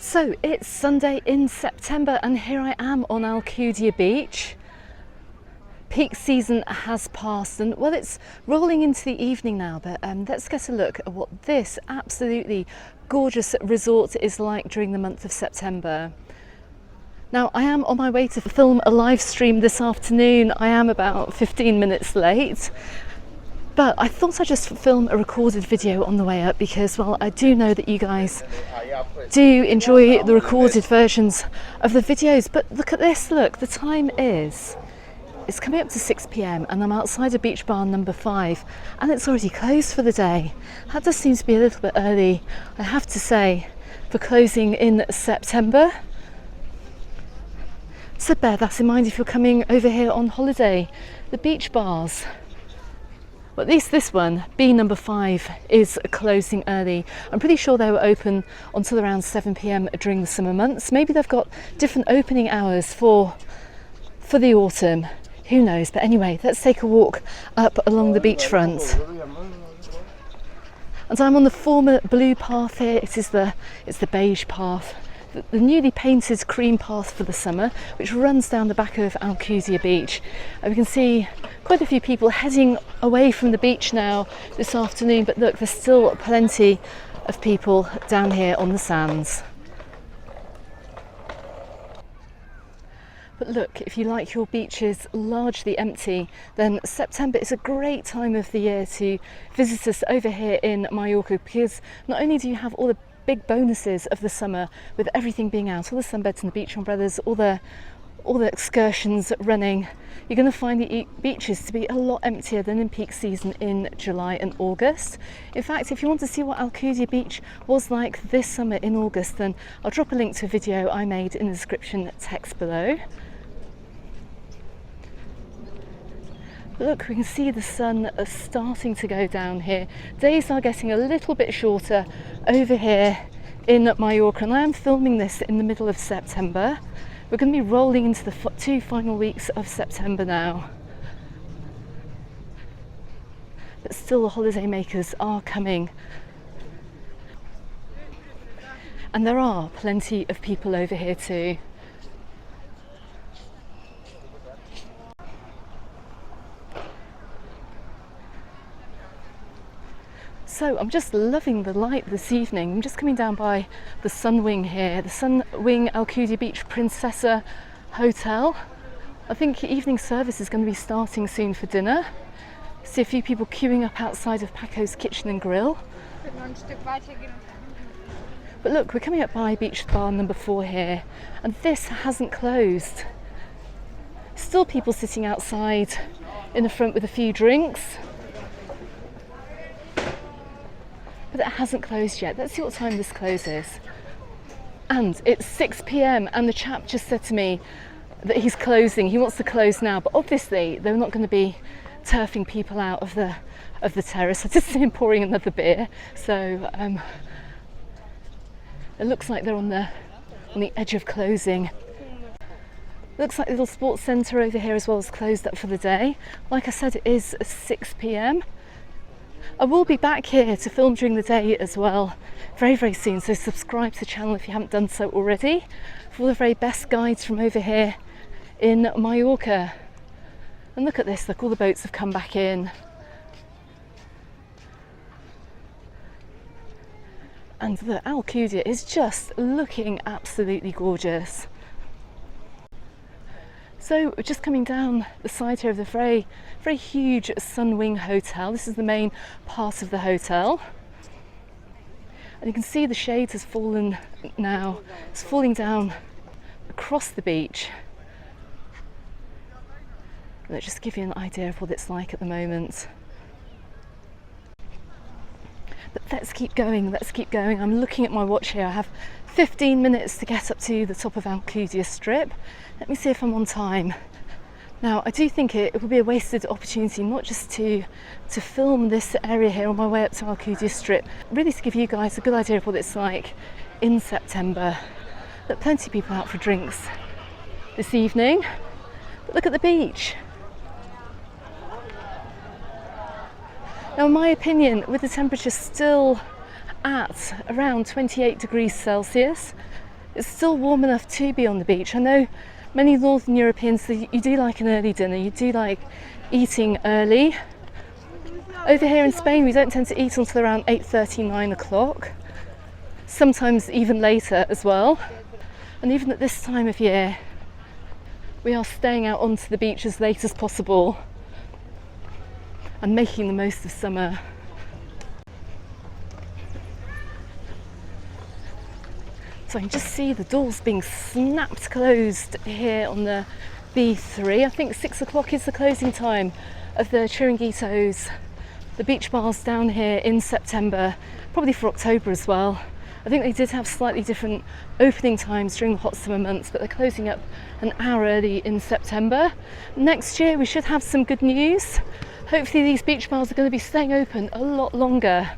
So it's Sunday in September and here I am on Alcudia Beach. Peak season has passed and well, it's rolling into the evening now, but let's get a look at what this absolutely gorgeous resort is like during the month of September. Now I am on my way to film a live stream this afternoon. I am about 15 minutes late. But I thought I'd just film a recorded video on the way up because, well, I do know that you guys do enjoy the recorded versions of the videos. But look at this, look, the time it's coming up to 6 p.m. and I'm outside of beach bar number 5 and it's already closed for the day. That does seem to be a little bit early, I have to say, for closing in September. So bear that in mind if you're coming over here on holiday. The beach bars, well, at least this one, B number 5, is closing early. I'm pretty sure they were open until around 7 p.m. during the summer months. Maybe they've got different opening hours for the autumn. Who knows? But anyway, let's take a walk up along the beachfront. And I'm on the former blue path here. It's the beige path. The newly painted cream path for the summer, which runs down the back of Alcudia Beach. And we can see quite a few people heading away from the beach now this afternoon, but look, there's still plenty of people down here on the sands. But look, if you like your beaches largely empty, then September is a great time of the year to visit us over here in Mallorca, because not only do you have all the big bonuses of the summer with everything being out, all the sunbeds and the beach umbrellas, all the excursions running, you're going to find the beaches to be a lot emptier than in peak season in July and August. In fact, if you want to see what Alcudia Beach was like this summer in August, then I'll drop a link to a video I made in the description text below. But look, we can see the sun starting to go down here. Days are getting a little bit shorter over here in Mallorca, and I am filming this in the middle of September. We're going to be rolling into the 2 final weeks of September now. But still the holiday makers are coming. And there are plenty of people over here too. So I'm just loving the light this evening. I'm just coming down by the Sun Wing here, the Sun Wing Alcudia Beach Princessa Hotel. I think evening service is going to be starting soon for dinner. See a few people queuing up outside of Paco's Kitchen and Grill. But look, we're coming up by beach bar number 4 here, and this hasn't closed. Still people sitting outside in the front with a few drinks. But it hasn't closed yet. Let's see what time this closes. And it's 6 p.m. and the chap just said to me that he's closing. He wants to close now, but obviously they're not going to be turfing people out of the terrace. I just see him pouring another beer. So it looks like they're on the edge of closing. Looks like the little sports centre over here as well is closed up for the day. Like I said, it is 6 p.m. I will be back here to film during the day as well very, very soon, so subscribe to the channel if you haven't done so already for all the very best guides from over here in Mallorca. And look at this, look, all the boats have come back in. And the Alcudia is just looking absolutely gorgeous. So we're just coming down the side here of the very, very huge Sun Wing Hotel. This is the main part of the hotel. And you can see the shade has fallen now. It's falling down across the beach. And just to give you an idea of what it's like at the moment. But let's keep going, let's keep going. I'm looking at my watch here. I have 15 minutes to get up to the top of Alcudia Strip. Let me see if I'm on time. Now, I do think it would be a wasted opportunity not just to film this area here on my way up to Alcudia Strip, really to give you guys a good idea of what it's like in September. There are plenty of people out for drinks this evening. But look at the beach. Now, in my opinion, with the temperature still at around 28 degrees Celsius, it's still warm enough to be on the beach. I know many Northern Europeans, you do like an early dinner, you do like eating early. Over here in Spain, we don't tend to eat until around 8:30, 9 o'clock, sometimes even later as well. And even at this time of year, we are staying out onto the beach as late as possible and making the most of summer. So I can just see the doors being snapped closed here on the B3. I think 6 o'clock is the closing time of the Chiringuitos, the beach bars down here in September, probably for October as well. I think they did have slightly different opening times during the hot summer months, but they're closing up an hour early in September. Next year we should have some good news. Hopefully these beach bars are going to be staying open a lot longer.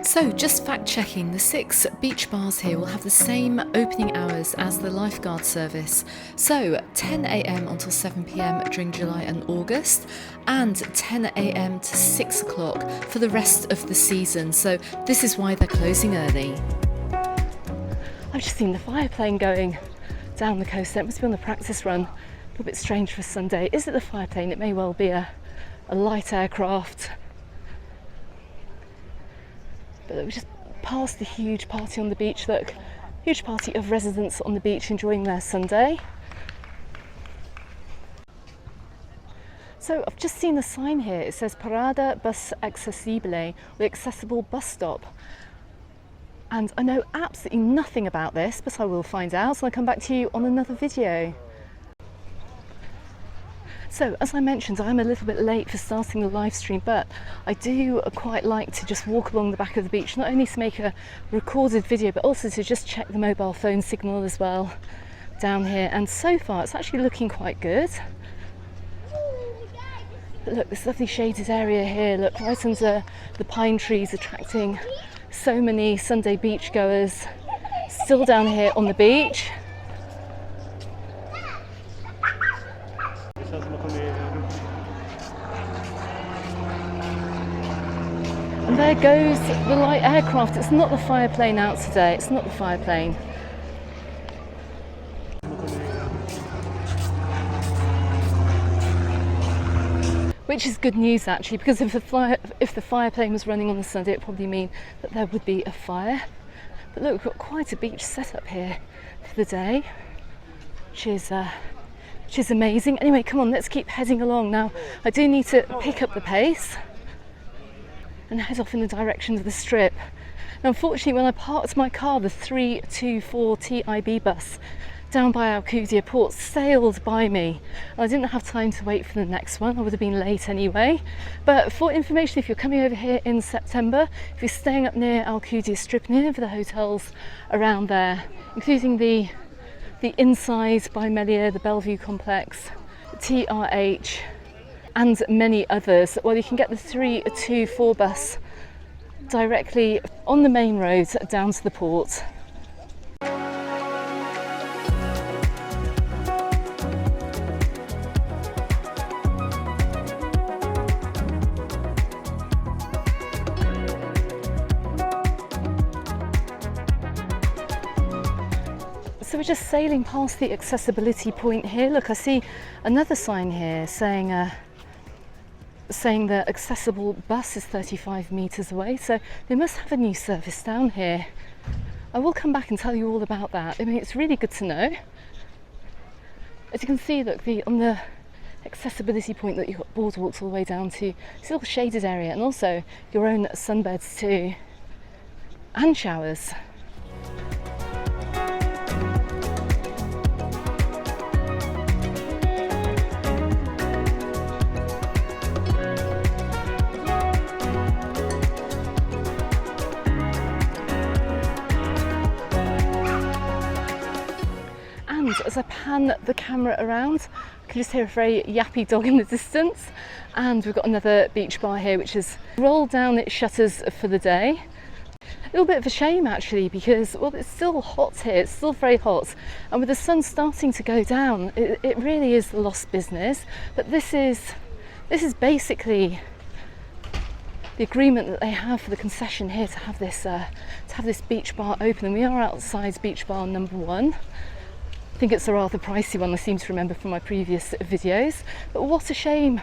So just fact checking, the 6 beach bars here will have the same opening hours as the lifeguard service. So 10 a.m. until 7 p.m. during July and August, and 10 a.m. to 6 o'clock for the rest of the season. So this is why they're closing early. I've just seen the fire plane going down the coast. It must be on the practice run. A little bit strange for Sunday. Is it the fire plane? It may well be a light aircraft. But we just passed the huge party on the beach. Look, huge party of residents on the beach enjoying their Sunday. So I've just seen a sign here. It says Parada Bus Accessibile, the accessible bus stop. And I know absolutely nothing about this, but I will find out, so I'll come back to you on another video. So, as I mentioned, I'm a little bit late for starting the live stream, but I do quite like to just walk along the back of the beach, not only to make a recorded video, but also to just check the mobile phone signal as well down here. And so far, it's actually looking quite good. But look, this lovely shaded area here, look, right under the pine trees, attracting so many Sunday beach goers still down here on the beach. And there goes the light aircraft. It's not the fire plane out today. It's not the fire plane. Which is good news actually, because if the fire plane was running on the Sunday, it would probably mean that there would be a fire. But look, we've got quite a beach set up here for the day, which is amazing. Anyway, come on, let's keep heading along. Now, I do need to pick up the pace and head off in the direction of the Strip. Now, unfortunately, when I parked my car, the 324 TIB bus down by Alcudia Port sailed by me. I didn't have time to wait for the next one. I would have been late anyway. But for information, if you're coming over here in September, if you're staying up near Alcudia Strip, near the hotels around there, including the inside by Melier, the Bellevue complex, TRH, and many others, well, you can get the 324 bus directly on the main road down to the port. So we're just sailing past the accessibility point here. Look, I see another sign here saying the accessible bus is 35 metres away, so they must have a new service down here. I will come back and tell you all about that. I mean, it's really good to know. As you can see, look, on the accessibility point that you've got boardwalks all the way down to this little shaded area, and also your own sunbeds too, and showers. As I pan the camera around, I can just hear a very yappy dog in the distance, and we've got another beach bar here which has rolled down its shutters for the day. A little bit of a shame actually, because well, it's still hot here, it's still very hot, and with the sun starting to go down, it really is lost business. But this is basically the agreement that they have for the concession here to have this beach bar open, and we are outside beach bar number 1. I think it's a rather pricey one, I seem to remember from my previous videos, but what a shame.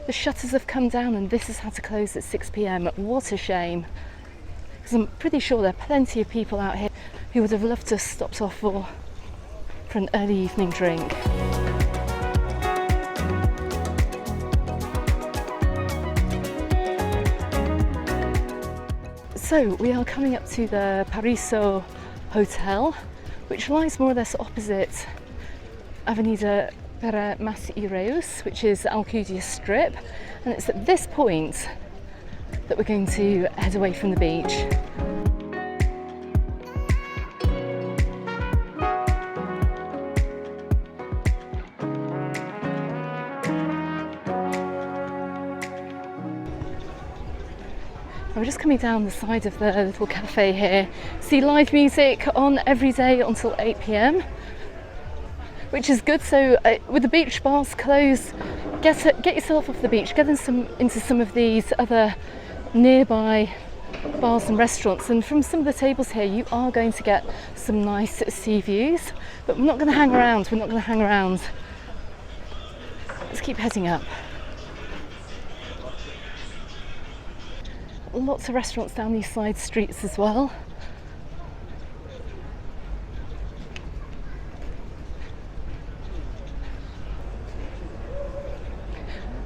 The shutters have come down and this has had to close at 6 p.m. What a shame, because I'm pretty sure there are plenty of people out here who would have loved to have stopped off for an early evening drink. So we are coming up to the Paraiso Hotel, which lies more or less opposite Avenida para Mas e Reus, which is Alcudia Strip, and it's at this point that we're going to head away from the beach. We're just coming down the side of the little cafe here. See live music on every day until 8 p.m, which is good. So with the beach bars closed, get yourself off the beach, get into some of these other nearby bars and restaurants, and from some of the tables here you are going to get some nice sea views. But we're not going to hang around. Let's keep heading up. Lots of restaurants down these side streets as well.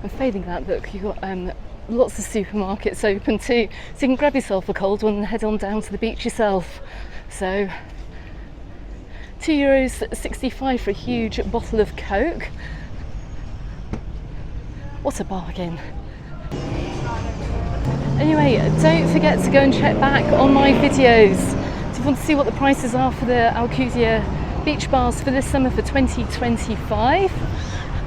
And failing that, look, you've got lots of supermarkets open too, so you can grab yourself a cold one and head on down to the beach yourself. So €2.65 for a huge bottle of Coke. What a bargain. Anyway, don't forget to go and check back on my videos if you want to see what the prices are for the Alcudia beach bars for this summer for 2025.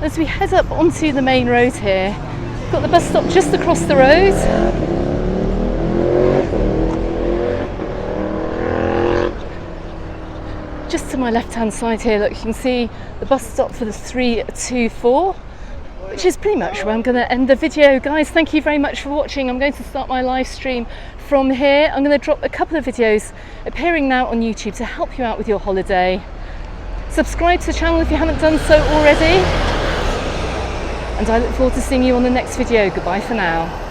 As we head up onto the main road here, we've got the bus stop just across the road. Just to my left-hand side here, look, you can see the bus stop for the 324. Which is pretty much where I'm going to end the video. Guys, thank you very much for watching. I'm going to start my live stream from here. I'm going to drop a couple of videos appearing now on YouTube to help you out with your holiday. Subscribe to the channel if you haven't done so already. And I look forward to seeing you on the next video. Goodbye for now.